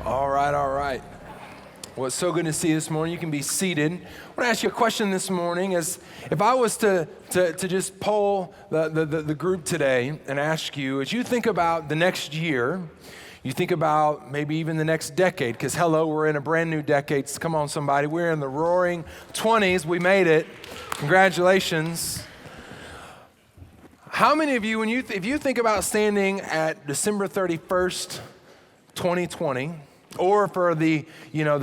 All right, all right. Well, it's so good to see you this morning. You can be seated. I want to ask you a question this morning. As if I was to just poll the group today and ask you, as you think about the next year, you think about maybe even the next decade, because hello, we're in a brand new decade. Come on, somebody. We're in the roaring 20s. We made it. Congratulations. How many of you, if you think about standing at December 31st, 2020, or for the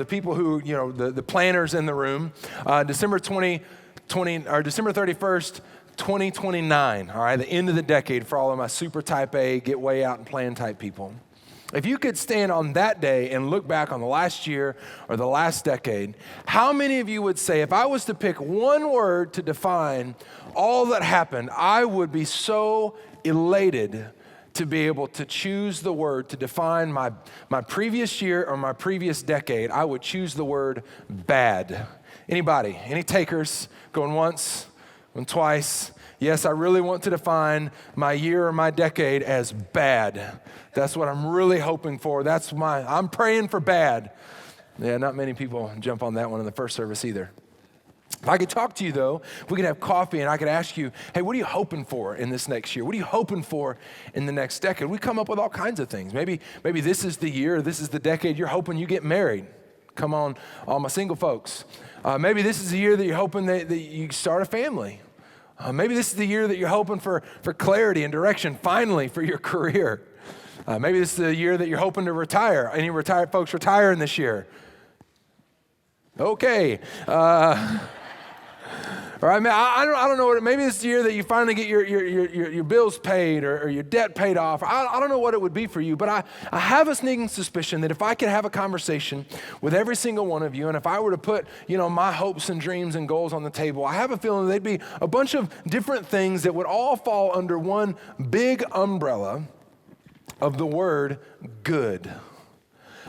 people who, the planners in the room, December 2020, or December 31st, 2029, all right, the end of the decade for all of my super type A, get way out and plan type people. If you could stand on that day and look back on the last year or the last decade, how many of you would say, if I was to pick one word to define all that happened, I would be so elated to be able to choose the word to define my previous year or my previous decade? I would choose the word bad. Anybody? Any takers? Going once, going twice? Yes, I really want to define my year or my decade as bad. That's what I'm really hoping for. I'm praying for bad. Yeah, not many people jump on that one in the first service either. If I could talk to you, though, if we could have coffee and I could ask you, hey, what are you hoping for in this next year? What are you hoping for in the next decade? We come up with all kinds of things. Maybe this is the year, this is the decade you're hoping you get married. Come on, all my single folks. Maybe this is the year that you're hoping that you start a family. Maybe this is the year that you're hoping for clarity and direction, finally, for your career. Maybe this is the year that you're hoping to retire. Any retired folks retiring this year? Okay. All right, man, I don't know. Maybe it's the year that you finally get your bills paid or your debt paid off. I don't know what it would be for you, but I have a sneaking suspicion that if I could have a conversation with every single one of you, and if I were to put, my hopes and dreams and goals on the table, I have a feeling they'd be a bunch of different things that would all fall under one big umbrella of the word good.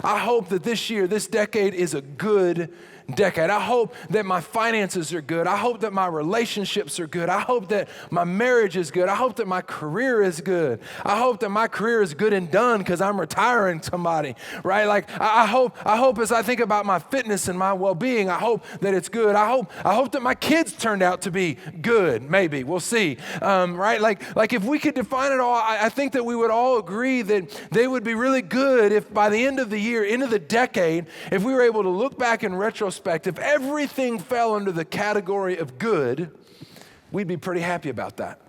I hope that this year, this decade is a good decade. I hope that my finances are good. I hope that my relationships are good. I hope that my marriage is good. I hope that my career is good. I hope that my career is good and done because I'm retiring somebody, right? Like I hope as I think about my fitness and my well-being, I hope that it's good. I hope that my kids turned out to be good. Maybe we'll see, right? Like if we could define it all, I think that we would all agree that they would be really good if by the end of the year, end of the decade, if we were able to look back in retrospect, if everything fell under the category of good, we'd be pretty happy about that.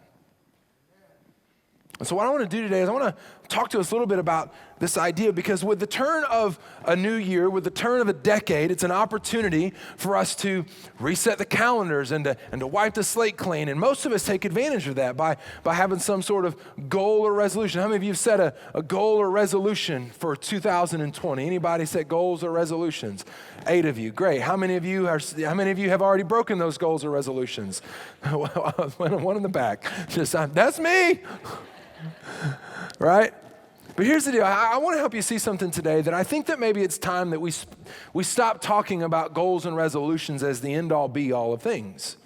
And so what I want to do today is I want to talk to us a little bit about this idea, because with the turn of a new year, with the turn of a decade, it's an opportunity for us to reset the calendars and to wipe the slate clean. And most of us take advantage of that by having some sort of goal or resolution. How many of you have set a goal or resolution for 2020? Anybody set goals or resolutions? 8 of you. Great. How many of you have already broken those goals or resolutions? One in the back. That's me. Right? But here's the deal. I want to help you see something today that I think that maybe it's time that we stop talking about goals and resolutions as the end-all be-all of things.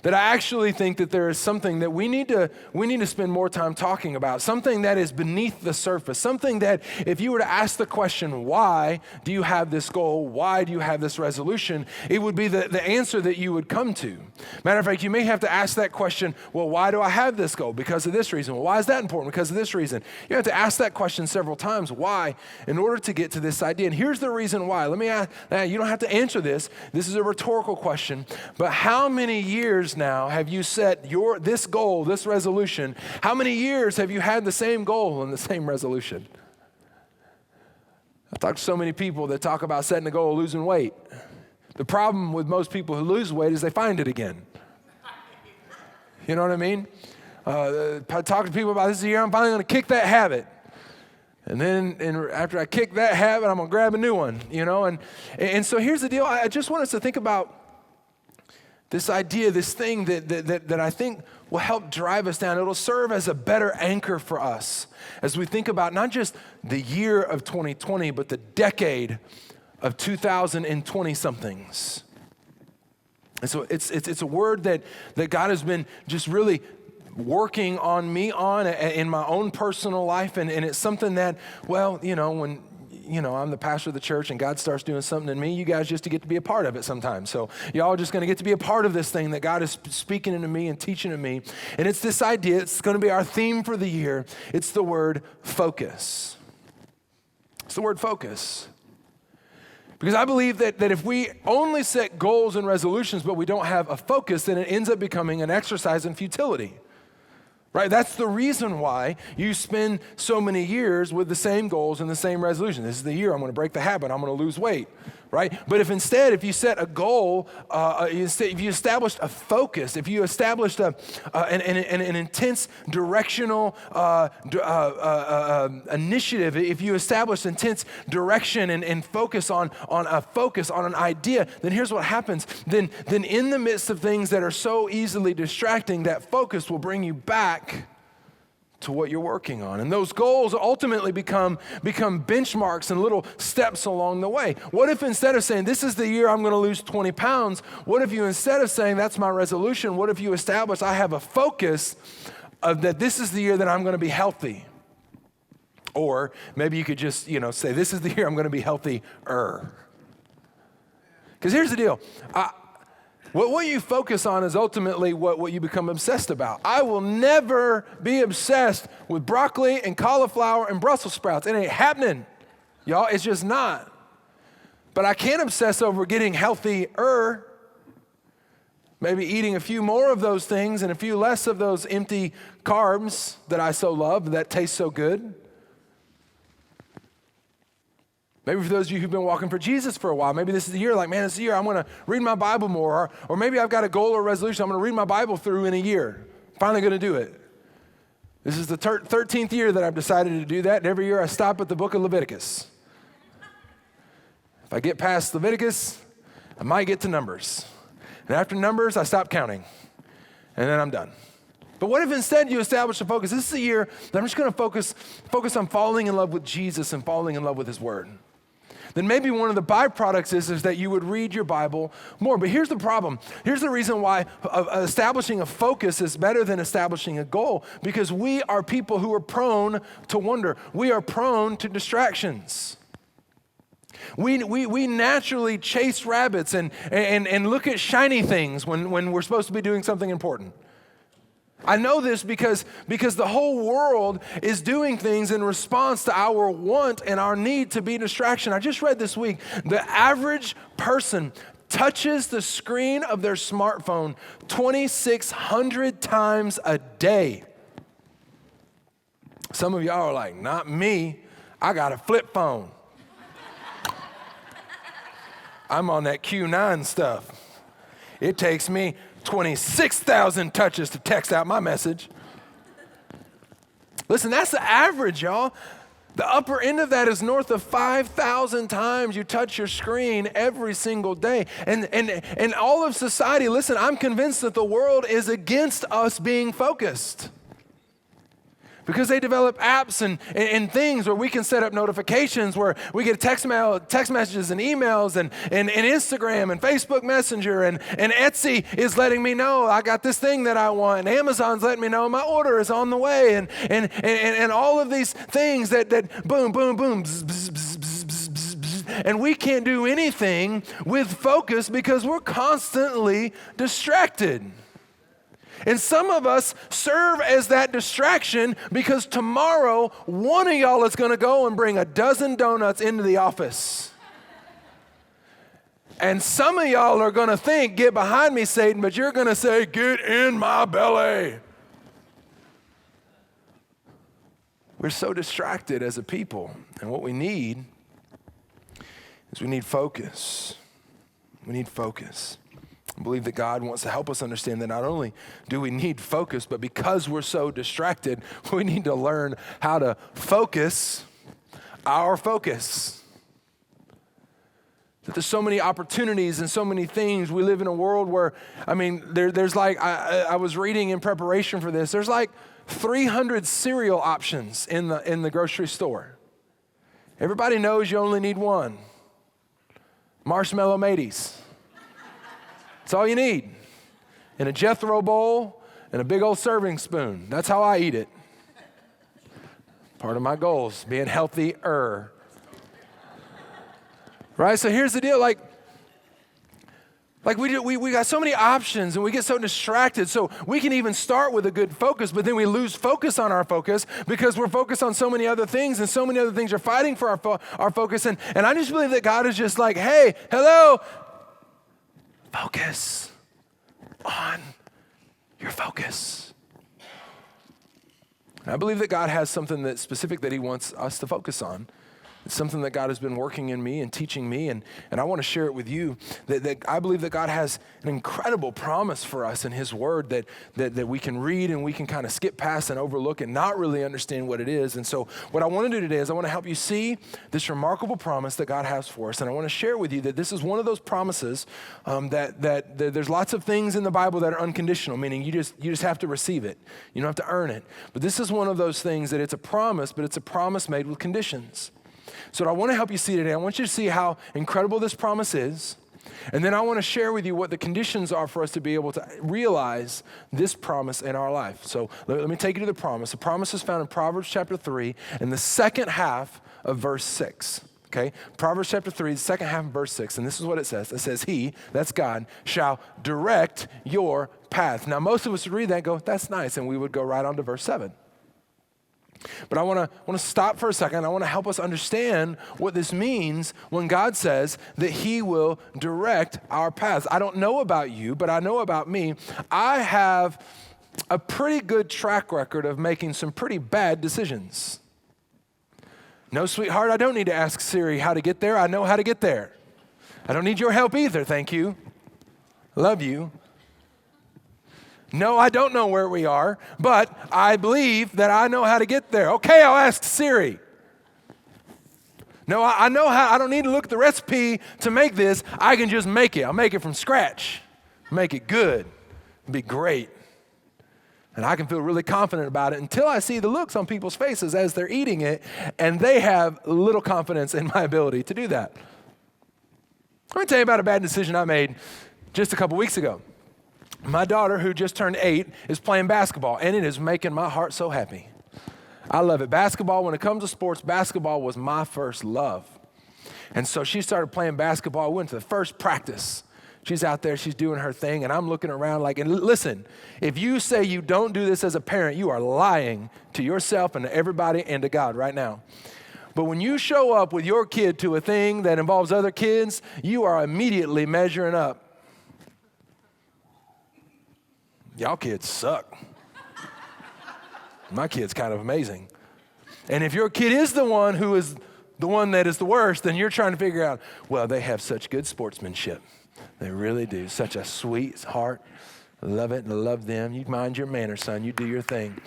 That I actually think that there is something that we need to spend more time talking about, something that is beneath the surface, something that if you were to ask the question, why do you have this goal? Why do you have this resolution? It would be the answer that you would come to. Matter of fact, you may have to ask that question, well, why do I have this goal? Because of this reason. Well, why is that important? Because of this reason. You have to ask that question several times, why, in order to get to this idea. And here's the reason why. Let me ask, now you don't have to answer this. This is a rhetorical question, but how many years now have you set this goal, this resolution? How many years have you had the same goal and the same resolution? I've talked to so many people that talk about setting a goal of losing weight. The problem with most people who lose weight is they find it again. You know what I mean? I talk to people about this year, I'm finally going to kick that habit. And then after I kick that habit, I'm going to grab a new one, And so here's the deal. I just want us to think about this idea, this thing that I think will help drive us down. It'll serve as a better anchor for us as we think about not just the year of 2020, but the decade of 2020-somethings. And so it's a word that God has been just really working on me in my own personal life. And it's something that, when I'm the pastor of the church and God starts doing something in me, you guys just get to be a part of it sometimes. So y'all are just going to get to be a part of this thing that God is speaking into me and teaching to me. And it's this idea, it's going to be our theme for the year. It's the word focus. It's the word focus. Because I believe that if we only set goals and resolutions, but we don't have a focus, then it ends up becoming an exercise in futility. Right? That's the reason why you spend so many years with the same goals and the same resolution. This is the year I'm going to break the habit. I'm going to lose weight. Right? But if you set a goal, if you established a focus, if you established an intense directional initiative, if you established intense direction and focus on an idea, then here's what happens. Then in the midst of things that are so easily distracting, that focus will bring you back to what you're working on. And those goals ultimately become benchmarks and little steps along the way. What if instead of saying, this is the year I'm going to lose 20 pounds, what if you instead of saying, that's my resolution, what if you establish, I have a focus of that this is the year that I'm going to be healthy? Or maybe you could just, say, this is the year I'm going to be healthier. Because here's the deal. What you focus on is ultimately what you become obsessed about. I will never be obsessed with broccoli and cauliflower and Brussels sprouts. It ain't happening, y'all. It's just not. But I can obsess over getting healthier, maybe eating a few more of those things and a few less of those empty carbs that I so love, that taste so good. Maybe for those of you who've been walking for Jesus for a while, maybe this is the year, like, man, this is the year I'm going to read my Bible more. Or maybe I've got a goal or resolution. I'm going to read my Bible through in a year. Finally going to do it. This is the 13th year that I've decided to do that. And every year I stop at the book of Leviticus. If I get past Leviticus, I might get to Numbers. And after Numbers, I stop counting. And then I'm done. But what if instead you establish a focus? This is the year that I'm just going to focus on falling in love with Jesus and falling in love with his word. Then maybe one of the byproducts is that you would read your Bible more. But here's the problem. Here's the reason why establishing a focus is better than establishing a goal. Because we are people who are prone to wonder. We are prone to distractions. We naturally chase rabbits and look at shiny things when we're supposed to be doing something important. I know this because the whole world is doing things in response to our want and our need to be a distraction. I just read this week, the average person touches the screen of their smartphone 2,600 times a day. Some of y'all are like, not me. I got a flip phone. I'm on that Q9 stuff. It takes me 26,000 touches to text out my message. Listen, that's the average, y'all. The upper end of that is north of 5,000 times you touch your screen every single day. And all of society, listen, I'm convinced that the world is against us being focused. Because they develop apps and things where we can set up notifications, where we get text messages and emails and Instagram and Facebook Messenger and Etsy is letting me know I got this thing that I want, and Amazon's letting me know my order is on the way, and all of these things that boom, boom, boom, bzz, bzz, bzz, bzz, bzz, bzz, bzz. And we can't do anything with focus because we're constantly distracted. And some of us serve as that distraction because tomorrow, one of y'all is going to go and bring a dozen donuts into the office. And some of y'all are going to think, get behind me, Satan, but you're going to say, get in my belly. We're so distracted as a people. And what we need is we need focus. We need focus. I believe that God wants to help us understand that not only do we need focus, but because we're so distracted, we need to learn how to focus our focus. That there's so many opportunities and so many things. We live in a world where, there's like, I was reading in preparation for this, there's like 300 cereal options in the grocery store. Everybody knows you only need one. Marshmallow Mateys. That's all you need. In a Jethro bowl and a big old serving spoon. That's how I eat it. Part of my goals, being healthier. right? So here's the deal, like we got so many options and we get so distracted. So we can even start with a good focus, but then we lose focus on our focus because we're focused on so many other things, and so many other things are fighting for our focus. And I just believe that God is just like, hey, hello, focus on your focus. And I believe that God has something that's specific that he wants us to focus on. It's something that God has been working in me and teaching me, and I want to share it with you, that I believe that God has an incredible promise for us in his word that we can read and we can kind of skip past and overlook and not really understand what it is. And so what I want to do today is I want to help you see this remarkable promise that God has for us, and I want to share with you that this is one of those promises that there's lots of things in the Bible that are unconditional, meaning you just have to receive it. You don't have to earn it. But this is one of those things that it's a promise, but it's a promise made with conditions. So what I want to help you see today, I want you to see how incredible this promise is, and then I want to share with you what the conditions are for us to be able to realize this promise in our life. So let me take you to the promise. The promise is found in Proverbs chapter 3 in the second half of verse 6. Okay, Proverbs chapter 3, the second half of verse 6, and this is what it says. It says, he, that's God, shall direct your path. Now most of us would read that and go, that's nice, and we would go right on to verse 7. But I want to stop for a second. I want to help us understand what this means when God says that he will direct our paths. I don't know about you, but I know about me. I have a pretty good track record of making some pretty bad decisions. No, sweetheart, I don't need to ask Siri how to get there. I know how to get there. I don't need your help either, thank you. Love you. No, I don't know where we are, but I believe that I know how to get there. Okay, I'll ask Siri. No, I know how. I don't need to look at the recipe to make this. I can just make it. I'll make it from scratch. Make it good. It'll be great. And I can feel really confident about it until I see the looks on people's faces as they're eating it, and they have little confidence in my ability to do that. Let me tell you about a bad decision I made just a couple weeks ago. My daughter, who just turned 8, is playing basketball, and it is making my heart so happy. I love it. Basketball, when it comes to sports, basketball was my first love. And so she started playing basketball. We went to the first practice. She's out there, she's doing her thing, and I'm looking around like, and listen, if you say you don't do this as a parent, you are lying to yourself and to everybody and to God right now. But when you show up with your kid to a thing that involves other kids, you are immediately measuring up. Y'all kids suck. My kid's kind of amazing. And if your kid is the one who is the one that is the worst, then you're trying to figure out, well, they have such good sportsmanship. They really do. Such a sweet heart. Love it and love them. You mind your manners, son. You do your thing.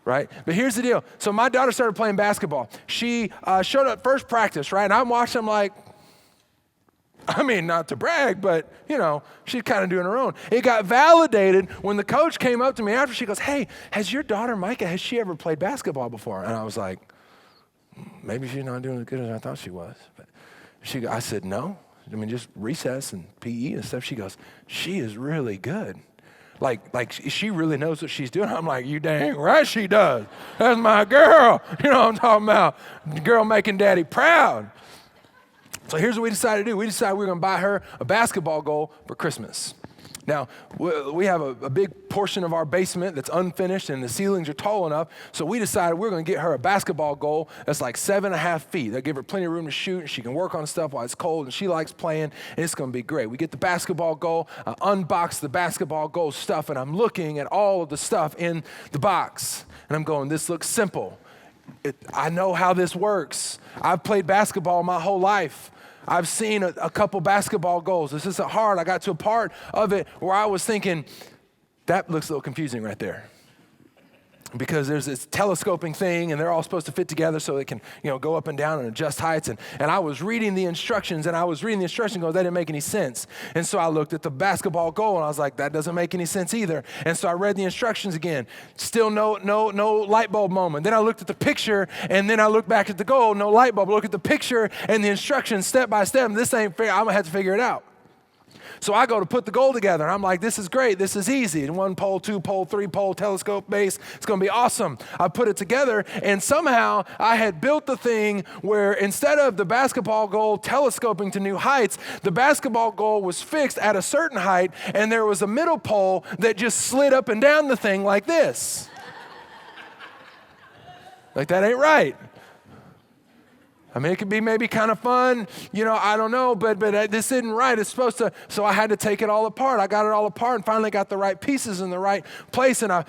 Right? But here's the deal. So my daughter started playing basketball. She showed up first practice, right? And I'm watching, I'm like, I mean, not to brag, but, she's kind of doing her own. It got validated when the coach came up to me after. She goes, hey, has your daughter, Micah, has she ever played basketball before? And I was like, maybe she's not doing as good as I thought she was. But I said, no. I mean, just recess and PE and stuff. She goes, she is really good. Like she really knows what she's doing. I'm like, you dang right she does. That's my girl. You know what I'm talking about. The girl making daddy proud. So here's what we decided to do. We decided we were going to buy her a basketball goal for Christmas. Now, we have a big portion of our basement that's unfinished and the ceilings are tall enough, so we decided we're going to get her a basketball goal that's like 7.5 feet. That'll give her plenty of room to shoot, and she can work on stuff while it's cold, and she likes playing, and it's going to be great. We get the basketball goal, unbox the basketball goal stuff, and I'm looking at all of the stuff in the box, and I'm going, this looks simple. I know how this works. I've played basketball my whole life. I've seen a couple basketball goals. This isn't hard. I got to a part of it where I was thinking, that looks a little confusing right there. Because there's this telescoping thing, and they're all supposed to fit together so they can, go up and down and adjust heights. And I was reading the instructions, and going, that didn't make any sense. And so I looked at the basketball goal, and I was like, that doesn't make any sense either. And so I read the instructions again. Still no light bulb moment. Then I looked at the picture, and then I looked back at the goal, no light bulb. Look at the picture and the instructions step by step. This ain't fair. I'm going to have to figure it out. So I go to put the goal together, and I'm like, this is great, this is easy. And 1 pole, 2 pole, 3 pole, telescope base, it's gonna be awesome. I put it together, and somehow I had built the thing where instead of the basketball goal telescoping to new heights, the basketball goal was fixed at a certain height, and there was a middle pole that just slid up and down the thing like this. Like, that ain't right. I mean, it could be maybe kind of fun, I don't know, but this isn't right. It's supposed to, so I had to take it all apart. I got it all apart and finally got the right pieces in the right place, and I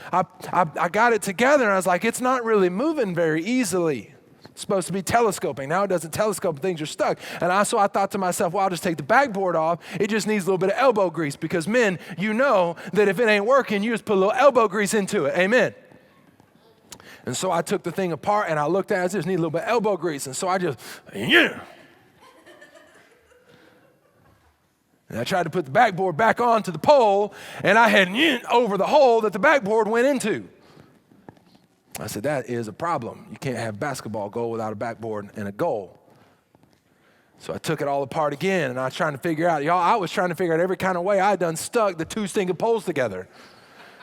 got it together, and I was like, it's not really moving very easily. It's supposed to be telescoping. Now it doesn't telescope, things are stuck. And so I thought to myself, well, I'll just take the backboard off. It just needs a little bit of elbow grease, because men, you know that if it ain't working, you just put a little elbow grease into it. Amen. And so I took the thing apart, and I looked at it, I just need a little bit of elbow grease. And so I just, And I tried to put the backboard back onto the pole, and I had over the hole that the backboard went into. I said, that is a problem. You can't have basketball goal without a backboard and a goal. So I took it all apart again, and I was trying to figure out, I was trying to figure out every kind of way I done stuck the 2 stinking poles together.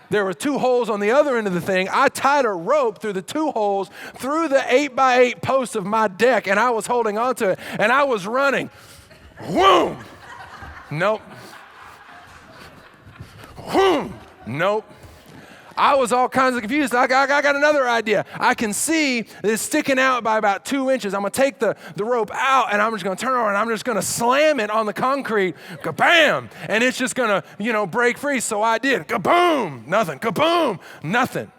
There were 2 holes on the other end of the thing. I tied a rope through the 2 holes, through the 8x8 posts of my deck, and I was holding onto it, and I was running. Whoom! Nope. Whoom! Nope. I was all kinds of confused. I got another idea. I can see that it's sticking out by about 2 inches. I'm going to take the rope out, and I'm just going to turn over, and I'm just going to slam it on the concrete. Kabam! And it's just going to, break free. So I did. Kaboom! Nothing. Kaboom! Nothing.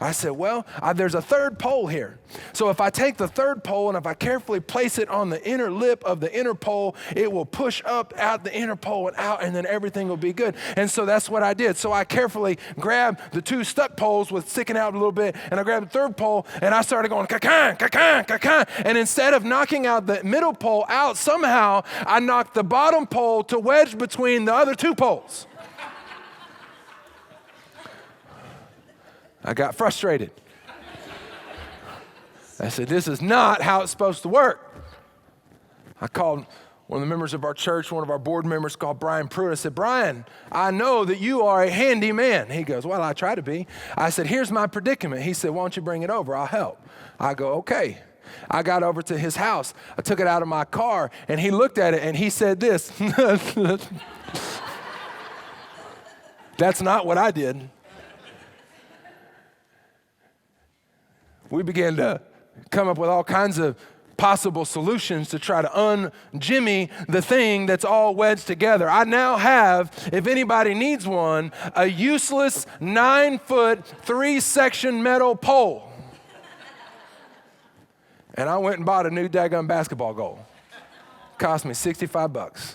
I said, well, there's a 3rd pole here. So if I take the 3rd pole and if I carefully place it on the inner lip of the inner pole, it will push up out the inner pole and out, and then everything will be good. And so that's what I did. So I carefully grabbed the 2 stuck poles with sticking out a little bit, and I grabbed the 3rd pole, and I started going, ka-kan, ka-kan, ka-kan. And instead of knocking out the middle pole out, somehow I knocked the bottom pole to wedge between the other 2 poles. I got frustrated. I said, this is not how it's supposed to work. I called one of the members of our church, one of our board members called Brian Pruitt. I said, Brian, I know that you are a handy man. He goes, well, I try to be. I said, here's my predicament. He said, why don't you bring it over? I'll help. I go, okay. I got over to his house. I took it out of my car, and he looked at it, and he said this. That's not what I did. We began to come up with all kinds of possible solutions to try to unjimmy the thing that's all wedged together. I now have, if anybody needs one, a useless 9-foot, 3-section metal pole. And I went and bought a new daggone basketball goal. Cost me $65.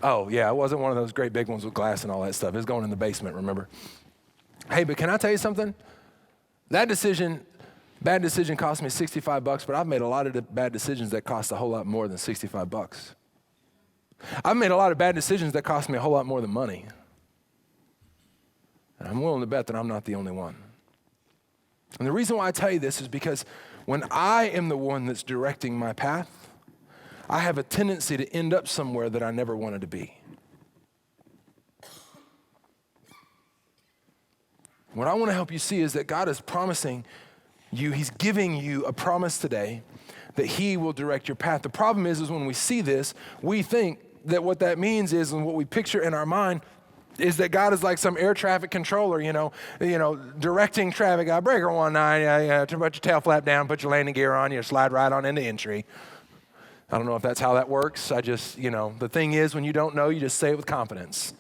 Oh, yeah, it wasn't one of those great big ones with glass and all that stuff. It's going in the basement, remember? Hey, but can I tell you something? That bad decision cost me $65, but I've made a lot of bad decisions that cost a whole lot more than $65. I've made a lot of bad decisions that cost me a whole lot more than money. And I'm willing to bet that I'm not the only one. And the reason why I tell you this is because when I am the one that's directing my path, I have a tendency to end up somewhere that I never wanted to be. What I want to help you see is that God is promising you, He's giving you a promise today that He will direct your path. The problem is when we see this, we think that what that means is, and what we picture in our mind, is that God is like some air traffic controller, directing traffic. Breaker 19, put your tail flap down, put your landing gear on, you slide right on into entry. I don't know if that's how that works. The thing is, when you don't know, you just say it with confidence.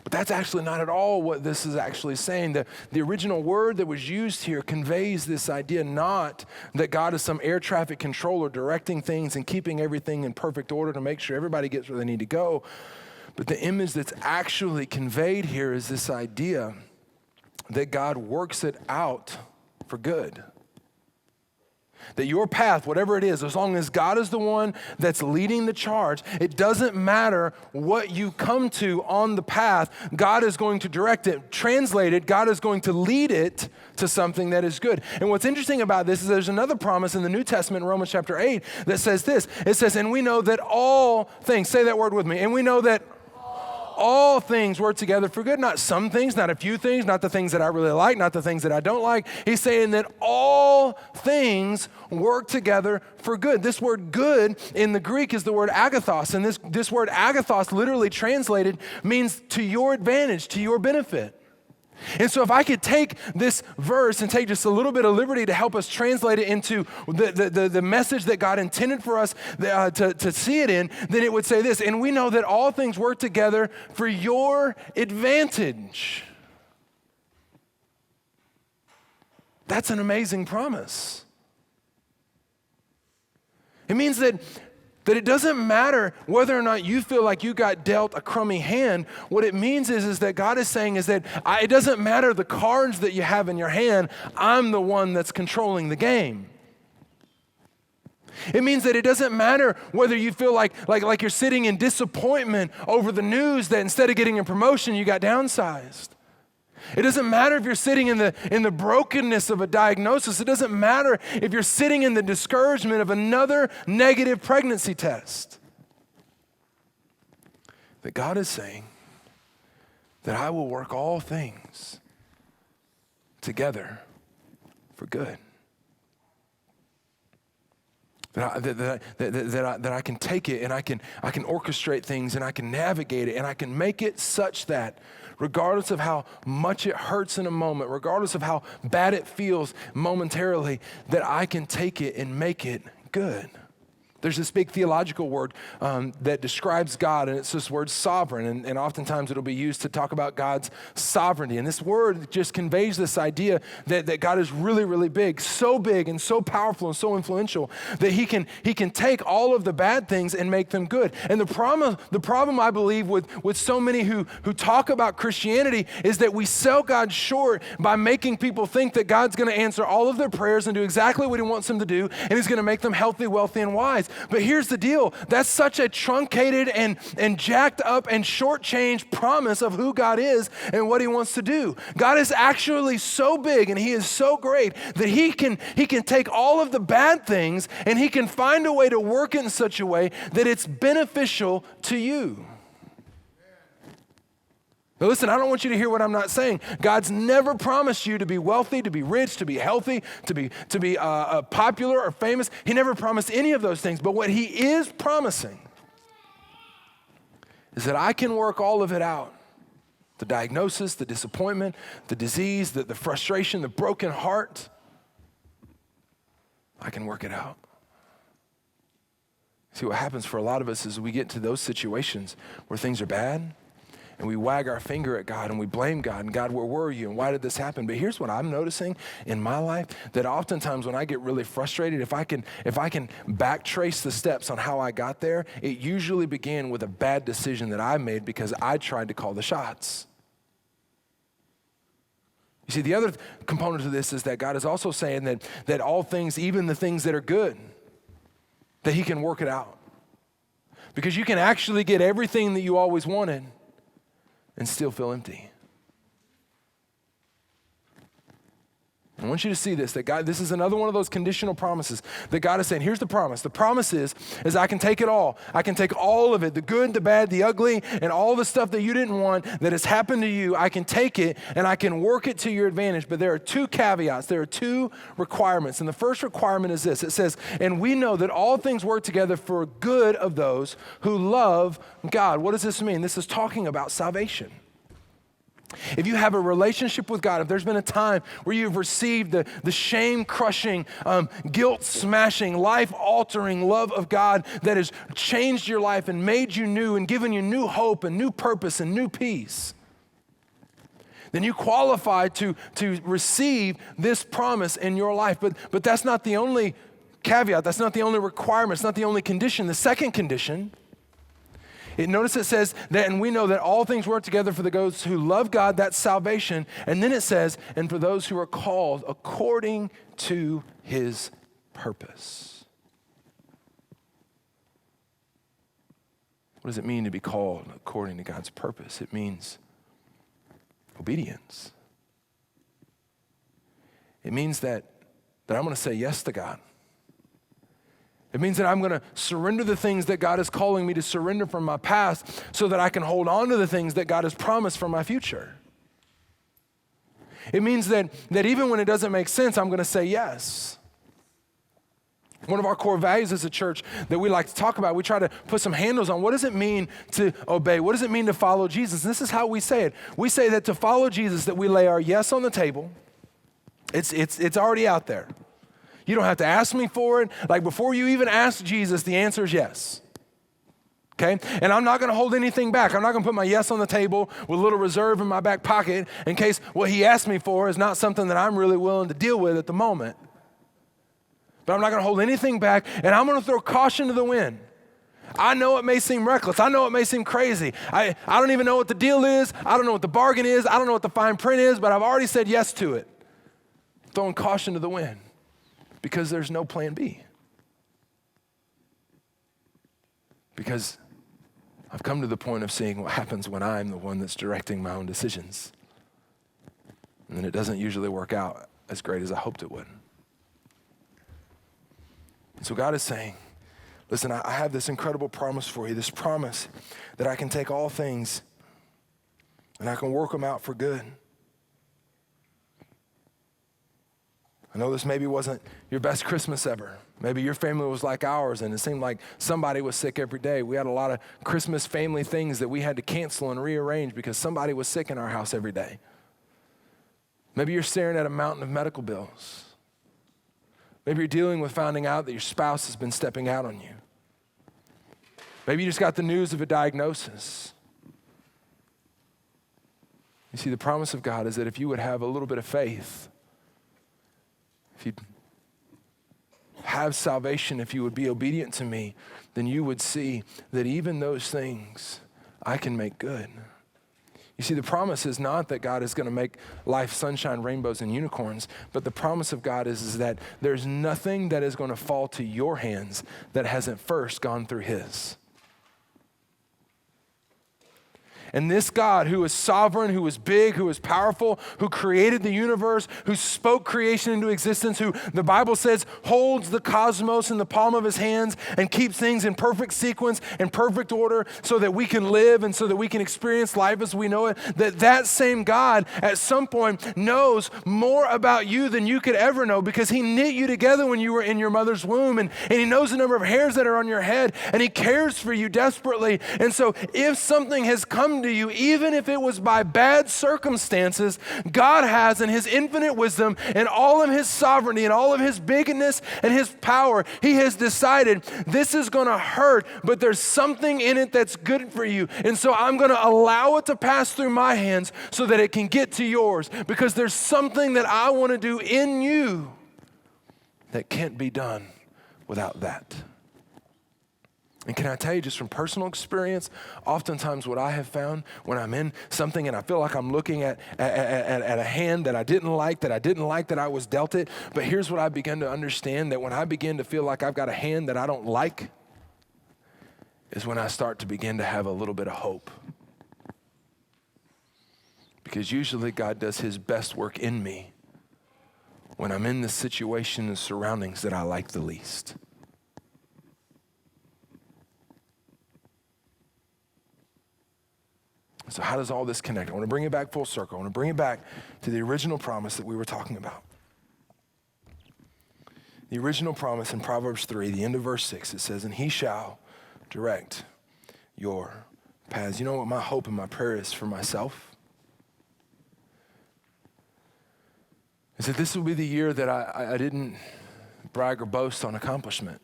But that's actually not at all what this is actually saying. The original word that was used here conveys this idea, not that God is some air traffic controller directing things and keeping everything in perfect order to make sure everybody gets where they need to go. But the image that's actually conveyed here is this idea that God works it out for good. That your path, whatever it is, as long as God is the one that's leading the charge, it doesn't matter what you come to on the path, God is going to direct it. Translated, God is going to lead it to something that is good. And what's interesting about this is there's another promise in the New Testament, in Romans chapter 8, that says this. It says, and we know that all things, say that word with me, and we know that all things work together for good, not some things, not a few things, not the things that I really like, not the things that I don't like. He's saying that all things work together for good. This word good in the Greek is the word agathos, and this word agathos literally translated means to your advantage, to your benefit. And so if I could take this verse and take just a little bit of liberty to help us translate it into the message that God intended for us to see it in, then it would say this, and we know that all things work together for your advantage. That's an amazing promise. It means that it doesn't matter whether or not you feel like you got dealt a crummy hand. What it means is that God is saying is that it doesn't matter the cards that you have in your hand. I'm the one that's controlling the game. It means that it doesn't matter whether you feel like you're sitting in disappointment over the news that instead of getting a promotion, you got downsized. It doesn't matter if you're sitting in the brokenness of a diagnosis. It doesn't matter if you're sitting in the discouragement of another negative pregnancy test. That God is saying that I will work all things together for good. That I can take it and I can orchestrate things and I can navigate it and I can make it such that regardless of how much it hurts in a moment, regardless of how bad it feels momentarily, that I can take it and make it good. There's this big theological word that describes God, and it's this word sovereign, and oftentimes it'll be used to talk about God's sovereignty. And this word just conveys this idea that God is really, really big and so powerful and so influential that he can take all of the bad things and make them good. And the problem I believe with so many who talk about Christianity is that we sell God short by making people think that God's going to answer all of their prayers and do exactly what he wants them to do, and he's going to make them healthy, wealthy, and wise. But here's the deal. That's such a truncated and jacked up and shortchanged promise of who God is and what he wants to do. God is actually so big and he is so great that he can take all of the bad things and he can find a way to work it in such a way that it's beneficial to you. Now listen, I don't want you to hear what I'm not saying. God's never promised you to be wealthy, to be rich, to be healthy, to be popular or famous. He never promised any of those things. But what he is promising is that I can work all of it out. The diagnosis, the disappointment, the disease, the frustration, the broken heart. I can work it out. See, what happens for a lot of us is we get to those situations where things are bad, and we wag our finger at God and we blame God. And God, where were you? And why did this happen? But here's what I'm noticing in my life, that oftentimes when I get really frustrated, if I can backtrace the steps on how I got there, it usually began with a bad decision that I made because I tried to call the shots. You see, the other component of this is that God is also saying that all things, even the things that are good, that he can work it out. Because you can actually get everything that you always wanted and still feel empty. I want you to see this, that God, this is another one of those conditional promises that God is saying, here's the promise. The promise is I can take it all. I can take all of it, the good, the bad, the ugly, and all the stuff that you didn't want that has happened to you. I can take it and I can work it to your advantage. But there are two caveats. There are two requirements. And the first requirement is this. It says, and we know that all things work together for good of those who love God. What does this mean? This is talking about salvation. If you have a relationship with God, if there's been a time where you've received the shame-crushing, guilt-smashing, life-altering love of God that has changed your life and made you new and given you new hope and new purpose and new peace, then you qualify to receive this promise in your life. But that's not the only caveat. That's not the only requirement. It's not the only condition. The second condition, notice it says that, and we know that all things work together for those who love God, that's salvation. And then it says, and for those who are called according to his purpose. What does it mean to be called according to God's purpose? It means obedience. It means that I'm going to say yes to God. It means that I'm going to surrender the things that God is calling me to surrender from my past so that I can hold on to the things that God has promised for my future. It means that even when it doesn't make sense, I'm going to say yes. One of our core values as a church that we like to talk about, we try to put some handles on. What does it mean to obey? What does it mean to follow Jesus? And this is how we say it. We say that to follow Jesus, that we lay our yes on the table. It's already out there. You don't have to ask me for it. Like before you even ask Jesus, the answer is yes. Okay? And I'm not going to hold anything back. I'm not going to put my yes on the table with a little reserve in my back pocket in case what he asked me for is not something that I'm really willing to deal with at the moment. But I'm not going to hold anything back, and I'm going to throw caution to the wind. I know it may seem reckless. I know it may seem crazy. I don't even know what the deal is. I don't know what the bargain is. I don't know what the fine print is, but I've already said yes to it. Throwing caution to the wind because there's no plan B. Because I've come to the point of seeing what happens when I'm the one that's directing my own decisions. And then it doesn't usually work out as great as I hoped it would. So God is saying, listen, I have this incredible promise for you, this promise that I can take all things and I can work them out for good. I know this maybe wasn't your best Christmas ever. Maybe your family was like ours and it seemed like somebody was sick every day. We had a lot of Christmas family things that we had to cancel and rearrange because somebody was sick in our house every day. Maybe you're staring at a mountain of medical bills. Maybe you're dealing with finding out that your spouse has been stepping out on you. Maybe you just got the news of a diagnosis. You see, the promise of God is that if you would have a little bit of faith, if you'd have salvation, if you would be obedient to me, then you would see that even those things I can make good. You see, the promise is not that God is going to make life sunshine, rainbows, and unicorns, but the promise of God is that there's nothing that is going to fall to your hands that hasn't first gone through his. And this God who is sovereign, who is big, who is powerful, who created the universe, who spoke creation into existence, who the Bible says holds the cosmos in the palm of his hands and keeps things in perfect sequence and perfect order so that we can live and so that we can experience life as we know it, that same God at some point knows more about you than you could ever know because he knit you together when you were in your mother's womb and he knows the number of hairs that are on your head and he cares for you desperately. And so if something has come to you, even if it was by bad circumstances, God has in his infinite wisdom and all of his sovereignty and all of his bigness and his power, he has decided this is going to hurt, but there's something in it that's good for you. And so I'm going to allow it to pass through my hands so that it can get to yours because there's something that I want to do in you that can't be done without that. And can I tell you just from personal experience, oftentimes what I have found when I'm in something and I feel like I'm looking at a hand that I didn't like that I was dealt it, but here's what I began to understand, that when I begin to feel like I've got a hand that I don't like, is when I start to begin to have a little bit of hope. Because usually God does his best work in me when I'm in the situation and surroundings that I like the least. So how does all this connect? I want to bring it back full circle. I want to bring it back to the original promise that we were talking about. The original promise in Proverbs 3, the end of verse 6, it says, and he shall direct your paths. You know what my hope and my prayer is for myself? Is that this will be the year that I didn't brag or boast on accomplishment.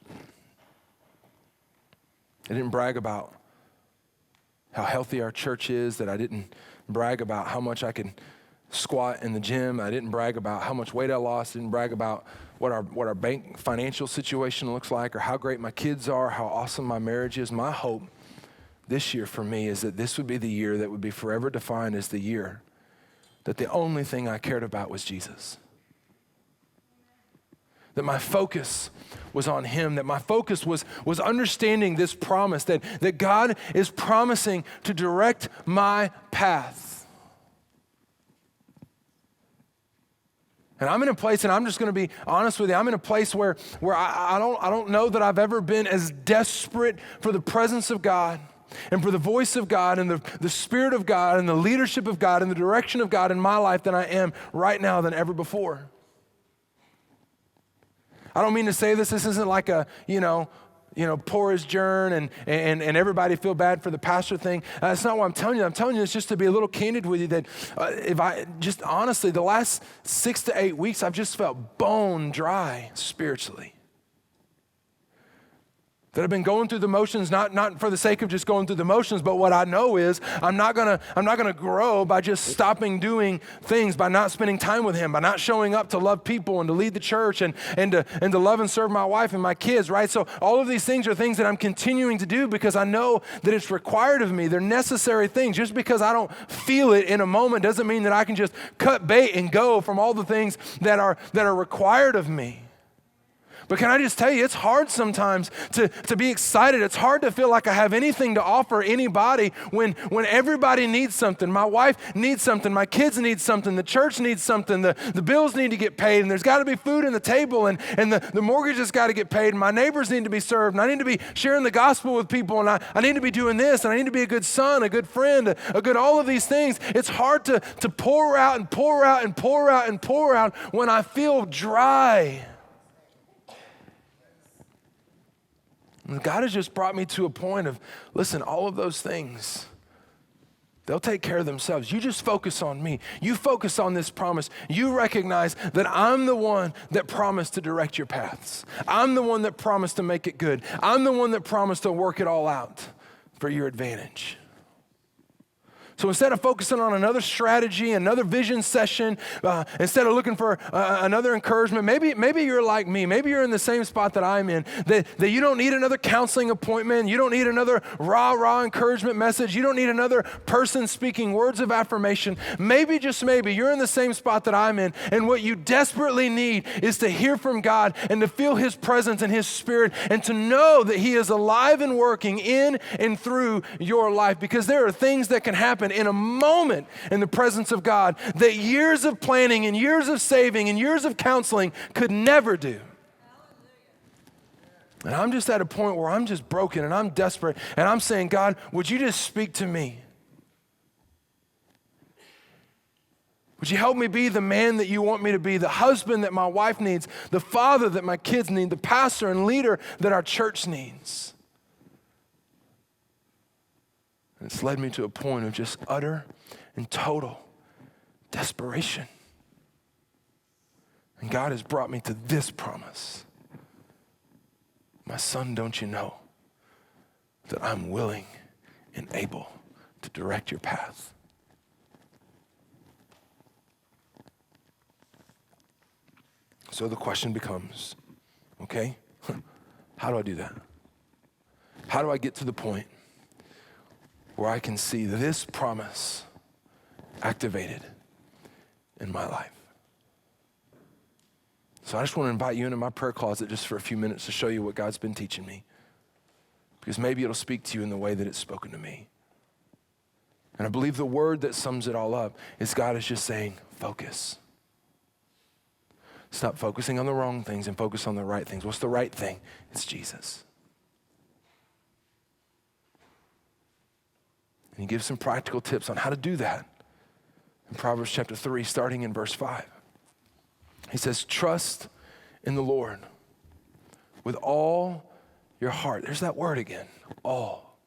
I didn't brag about how healthy our church is, that I didn't brag about how much I could squat in the gym. I didn't brag about how much weight I lost. I didn't brag about what our bank financial situation looks like or how great my kids are, how awesome my marriage is. My hope this year for me is that this would be the year that would be forever defined as the year that the only thing I cared about was Jesus. that my focus was on him, that my focus was understanding this promise, that God is promising to direct my path. And I'm in a place, and I'm just going to be honest with you, I'm in a place where I don't know that I've ever been as desperate for the presence of God and for the voice of God and the Spirit of God and the leadership of God and the direction of God in my life than I am right now than ever before. I don't mean to say this isn't like a, poor as Jern and everybody feel bad for the pastor thing. That's not what I'm telling you. I'm telling you this just to be a little candid with you that if I just honestly, the last 6 to 8 weeks, I've just felt bone dry spiritually. That I've been going through the motions, not for the sake of just going through the motions, but what I know is I'm not gonna grow by just stopping doing things, by not spending time with him, by not showing up to love people and to lead the church and to love and serve my wife and my kids, right? So all of these things are things that I'm continuing to do because I know that it's required of me. They're necessary things. Just because I don't feel it in a moment doesn't mean that I can just cut bait and go from all the things that are required of me. But can I just tell you, it's hard sometimes to be excited. It's hard to feel like I have anything to offer anybody when everybody needs something. My wife needs something. My kids need something. The church needs something. The bills need to get paid. And there's got to be food on the table. And the mortgage has got to get paid. And my neighbors need to be served. And I need to be sharing the gospel with people. And I need to be doing this. And I need to be a good son, a good friend, a good all of these things. It's hard to pour out and pour out and pour out and pour out when I feel dry. God has just brought me to a point of, listen, all of those things, they'll take care of themselves. You just focus on me. You focus on this promise. You recognize that I'm the one that promised to direct your paths. I'm the one that promised to make it good. I'm the one that promised to work it all out for your advantage. So instead of focusing on another strategy, another vision session, instead of looking for another encouragement, maybe you're like me. Maybe you're in the same spot that I'm in, that you don't need another counseling appointment. You don't need another rah encouragement message. You don't need another person speaking words of affirmation. Maybe, just maybe, you're in the same spot that I'm in, and what you desperately need is to hear from God and to feel his presence and his Spirit and to know that he is alive and working in and through your life, because there are things that can happen in a moment in the presence of God that years of planning and years of saving and years of counseling could never do. And I'm just at a point where I'm just broken and I'm desperate and I'm saying, God, would you just speak to me? Would you help me be the man that you want me to be, the husband that my wife needs, the father that my kids need, the pastor and leader that our church needs? And it's led me to a point of just utter and total desperation. And God has brought me to this promise. My son, don't you know that I'm willing and able to direct your path? So the question becomes, okay, how do I do that? How do I get to the point where I can see this promise activated in my life? So I just want to invite you into my prayer closet just for a few minutes to show you what God's been teaching me, because maybe it'll speak to you in the way that it's spoken to me. And I believe the word that sums it all up is God is just saying, focus. Stop focusing on the wrong things and focus on the right things. What's the right thing? It's Jesus. And he gives some practical tips on how to do that. In Proverbs chapter 3, starting in verse 5. He says, trust in the Lord with all your heart. There's that word again, all.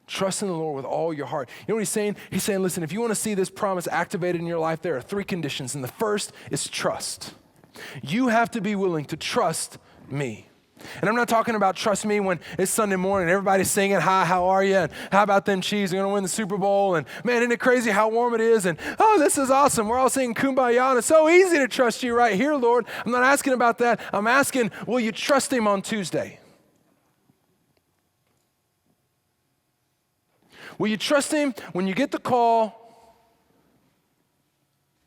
Trust in the Lord with all your heart. You know what he's saying? He's saying, listen, if you want to see this promise activated in your life, there are 3 conditions. And the first is trust. You have to be willing to trust me. And I'm not talking about trust me when it's Sunday morning, everybody's singing, hi, how are you? And how about them Chiefs? They're going to win the Super Bowl. And man, isn't it crazy how warm it is? And oh, this is awesome. We're all singing Kumbaya. And it's so easy to trust you right here, Lord. I'm not asking about that. I'm asking, will you trust him on Tuesday? Will you trust him when you get the call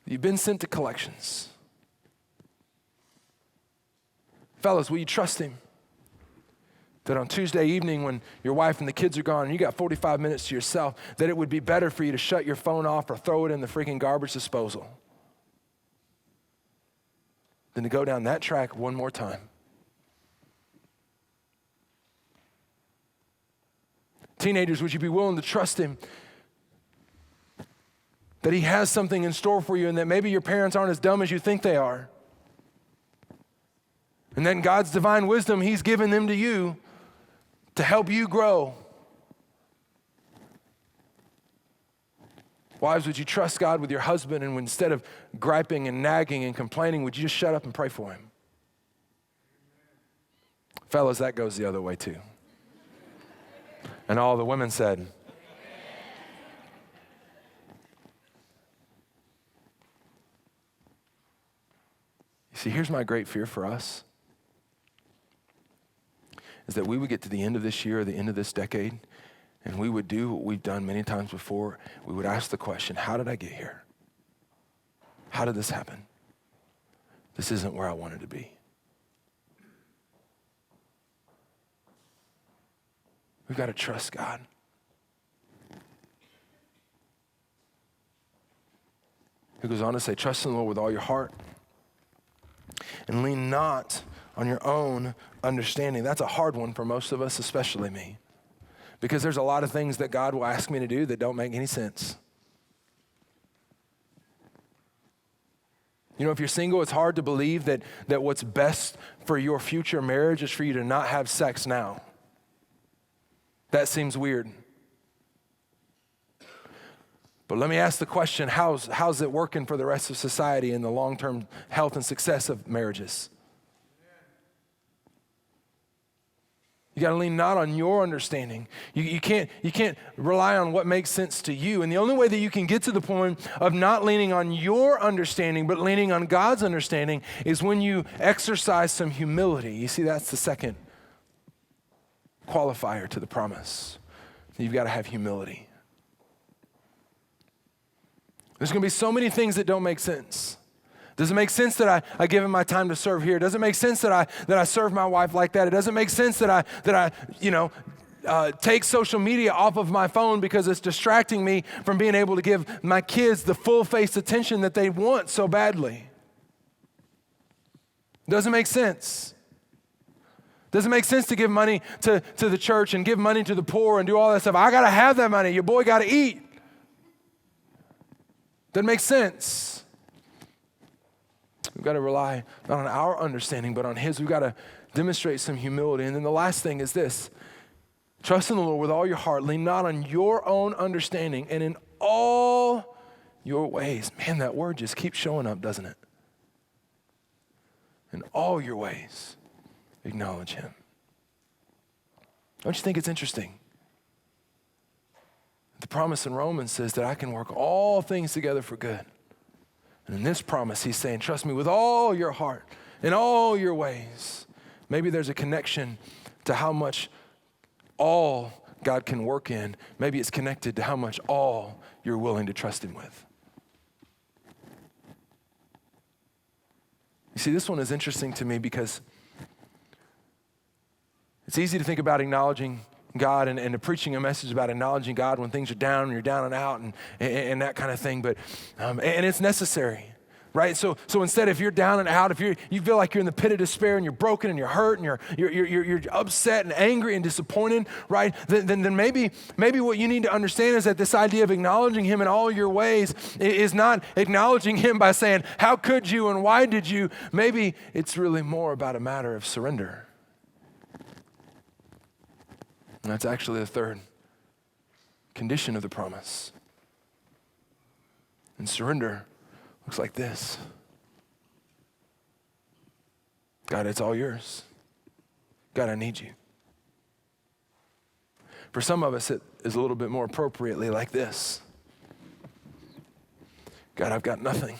that you've been sent to collections? Fellas, will you trust him? That on Tuesday evening when your wife and the kids are gone and you got 45 minutes to yourself, that it would be better for you to shut your phone off or throw it in the freaking garbage disposal than to go down that track one more time. Teenagers, would you be willing to trust him that he has something in store for you and that maybe your parents aren't as dumb as you think they are? And then God's divine wisdom, he's given them to you to help you grow. Wives, would you trust God with your husband, and instead of griping and nagging and complaining, would you just shut up and pray for him? Fellas, that goes the other way too. And all the women said, you see, here's my great fear for us, is that we would get to the end of this year or the end of this decade, and we would do what we've done many times before. We would ask the question, how did I get here? How did this happen? This isn't where I wanted to be. We've got to trust God. He goes on to say, trust in the Lord with all your heart and lean not on your own understanding. That's a hard one for most of us, especially me, because there's a lot of things that God will ask me to do that don't make any sense. You know, if you're single, it's hard to believe that what's best for your future marriage is for you to not have sex now. That seems weird. But let me ask the question, how's it working for the rest of society and the long-term health and success of marriages? You got to lean not on your understanding. You can't rely on what makes sense to you. And the only way that you can get to the point of not leaning on your understanding, but leaning on God's understanding, is when you exercise some humility. You see, that's the second qualifier to the promise. You've got to have humility. There's going to be so many things that don't make sense. Does it make sense that I give him my time to serve here? Does it make sense that I serve my wife like that? It doesn't make sense that I take social media off of my phone because it's distracting me from being able to give my kids the full-face attention that they want so badly. Doesn't make sense. Doesn't make sense to give money to the church and give money to the poor and do all that stuff. I got to have that money. Your boy got to eat. Doesn't make sense. We've got to rely not on our understanding, but on his. We've got to demonstrate some humility. And then the last thing is this. Trust in the Lord with all your heart. Lean not on your own understanding, and in all your ways. Man, that word just keeps showing up, doesn't it? In all your ways, acknowledge him. Don't you think it's interesting? The promise in Romans says that I can work all things together for good. And in this promise, he's saying, trust me with all your heart, in all your ways. Maybe there's a connection to how much all God can work in. Maybe it's connected to how much all you're willing to trust him with. You see, this one is interesting to me because it's easy to think about acknowledging God and preaching a message about acknowledging God when things are down and you're down and out and that kind of thing. But and it's necessary, right? So instead, if you're down and out, if you feel like you're in the pit of despair and you're broken and you're hurt and you're upset and angry and disappointed, right? Then maybe what you need to understand is that this idea of acknowledging him in all your ways is not acknowledging him by saying, how could you and why did you? Maybe it's really more about a matter of surrender. And that's actually the third condition of the promise. And surrender looks like this. God, it's all yours. God, I need you. For some of us, it is a little bit more appropriately like this. God, I've got nothing.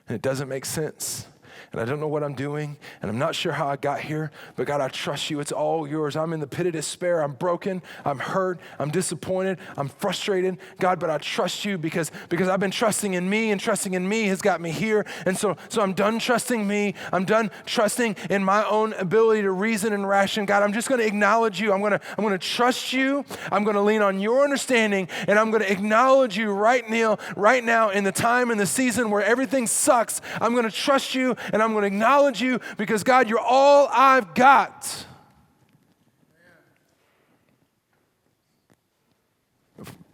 And it doesn't make sense. and I don't know what I'm doing, and I'm not sure how I got here, but God, I trust you. It's all yours. I'm in the pit of despair. I'm broken. I'm hurt. I'm disappointed. I'm frustrated. God, but I trust you because I've been trusting in me, and trusting in me has got me here. And so I'm done trusting me. I'm done trusting in my own ability to reason and ration. God, I'm just going to acknowledge you. I'm going to trust you. I'm going to lean on your understanding, and I'm going to acknowledge you right now in the time and the season where everything sucks. I'm going to trust you, and I'm going to acknowledge you because, God, you're all I've got.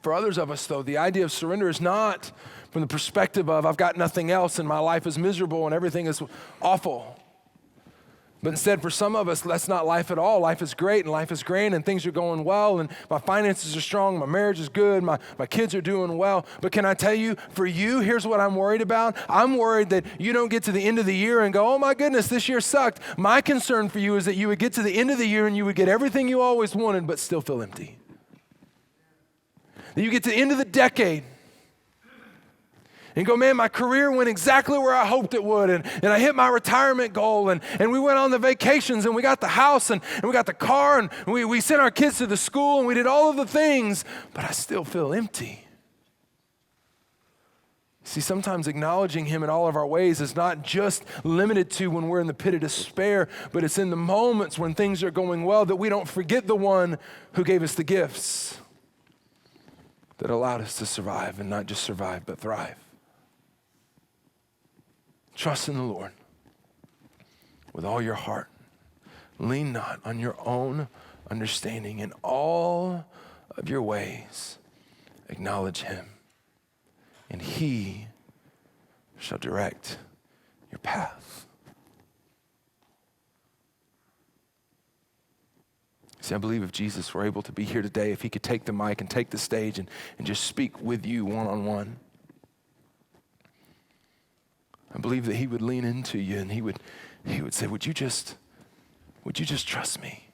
For others of us, though, the idea of surrender is not from the perspective of I've got nothing else and my life is miserable and everything is awful. But instead, for some of us, that's not life at all. Life is great and life is grand and things are going well and my finances are strong, my marriage is good, my kids are doing well. But can I tell you, for you, here's what I'm worried about. I'm worried that you don't get to the end of the year and go, oh my goodness, this year sucked. My concern for you is that you would get to the end of the year and you would get everything you always wanted but still feel empty. That you get to the end of the decade and go, man, my career went exactly where I hoped it would, and I hit my retirement goal, and we went on the vacations, and we got the house, and we got the car, and we sent our kids to the school, and we did all of the things, but I still feel empty. See, sometimes acknowledging him in all of our ways is not just limited to when we're in the pit of despair, but it's in the moments when things are going well that we don't forget the one who gave us the gifts that allowed us to survive, and not just survive, but thrive. Trust in the Lord with all your heart. Lean not on your own understanding. In all of your ways, acknowledge him, and he shall direct your path. See, I believe if Jesus were able to be here today, if he could take the mic and take the stage and just speak with you one-on-one, I believe that he would lean into you and he would say, would you just trust me?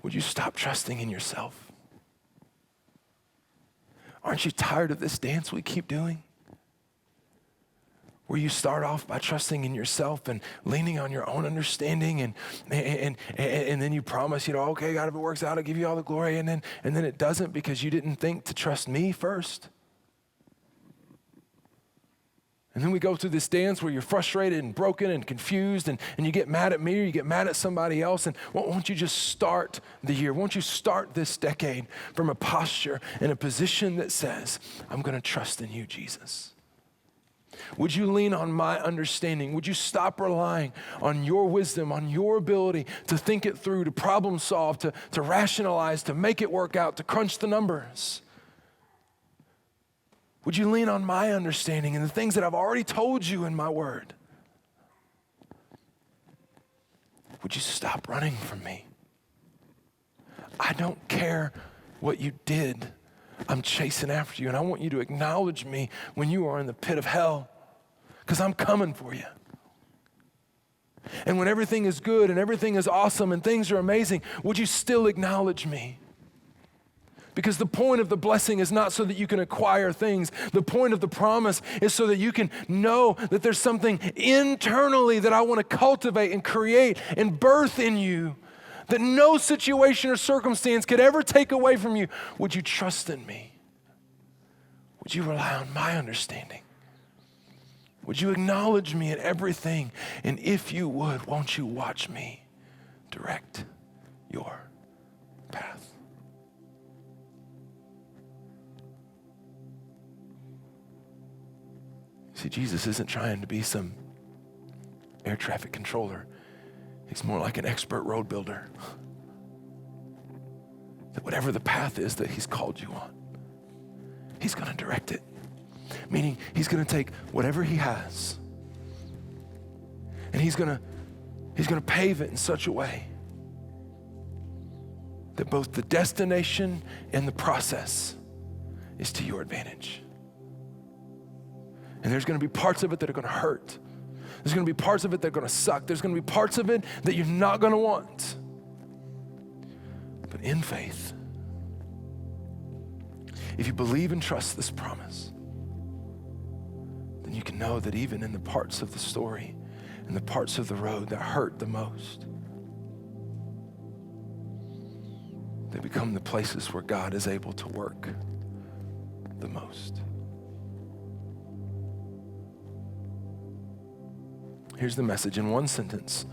Would you stop trusting in yourself? Aren't you tired of this dance we keep doing? Where you start off by trusting in yourself and leaning on your own understanding and then you promise, okay, God, if it works out, I'll give you all the glory, and then it doesn't because you didn't think to trust me first. And then we go through this dance where you're frustrated and broken and confused and you get mad at me or you get mad at somebody else. And won't you just start the year? Won't you start this decade from a posture and a position that says, I'm going to trust in you, Jesus? Would you lean on my understanding? Would you stop relying on your wisdom, on your ability to think it through, to problem solve, to rationalize, to make it work out, to crunch the numbers? Would you lean on my understanding and the things that I've already told you in my word? Would you stop running from me? I don't care what you did. I'm chasing after you, and I want you to acknowledge me when you are in the pit of hell, because I'm coming for you. And when everything is good and everything is awesome and things are amazing, would you still acknowledge me? Because the point of the blessing is not so that you can acquire things. The point of the promise is so that you can know that there's something internally that I want to cultivate and create and birth in you that no situation or circumstance could ever take away from you. Would you trust in me? Would you rely on my understanding? Would you acknowledge me in everything? And if you would, won't you watch me direct your path? See, Jesus isn't trying to be some air traffic controller. He's more like an expert road builder. That whatever the path is that he's called you on, he's going to direct it. Meaning he's going to take whatever he has and he's going to pave it in such a way that both the destination and the process is to your advantage. And there's going to be parts of it that are going to hurt. There's going to be parts of it that are going to suck. There's going to be parts of it that you're not going to want. But in faith, if you believe and trust this promise, And you can know that even in the parts of the story and the parts of the road that hurt the most, they become the places where God is able to work the most. Here's the message in one sentence.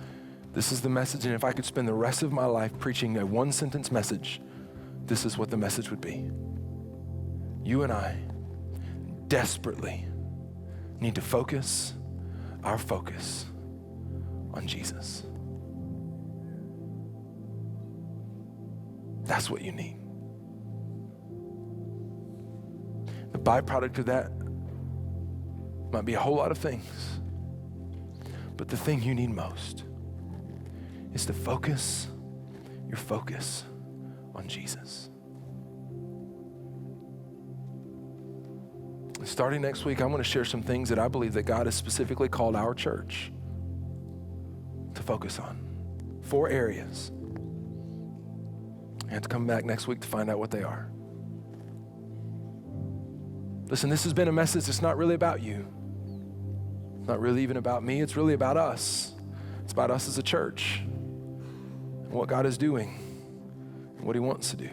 This is the message, and if I could spend the rest of my life preaching a one-sentence message, this is what the message would be. You and I desperately need to focus our focus on Jesus. That's what you need. The byproduct of that might be a whole lot of things, but the thing you need most is to focus your focus on Jesus. And starting next week, I want to share some things that I believe that God has specifically called our church to focus on. 4 areas. You have to come back next week to find out what they are. Listen, this has been a message that's not really about you. It's not really even about me. It's really about us. It's about us as a church and what God is doing and what he wants to do.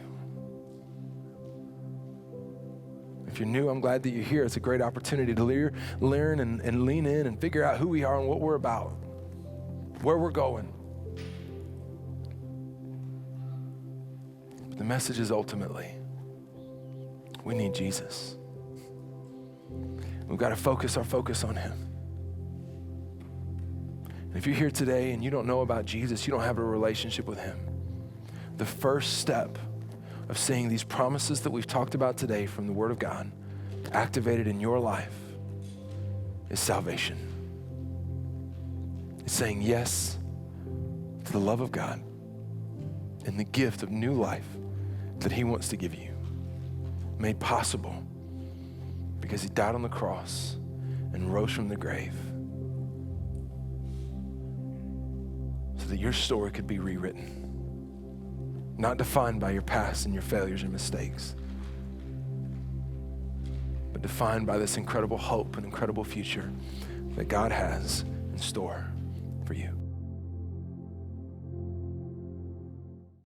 If you're new, I'm glad that you're here. It's a great opportunity to learn and lean in and figure out who we are and what we're about, where we're going. The message is ultimately, we need Jesus. We've got to focus our focus on him. And if you're here today and you don't know about Jesus, you don't have a relationship with him, the first step of seeing these promises that we've talked about today from the Word of God activated in your life is salvation. It's saying yes to the love of God and the gift of new life that he wants to give you, made possible because he died on the cross and rose from the grave so that your story could be rewritten, not defined by your past and your failures and mistakes, but defined by this incredible hope and incredible future that God has in store for you.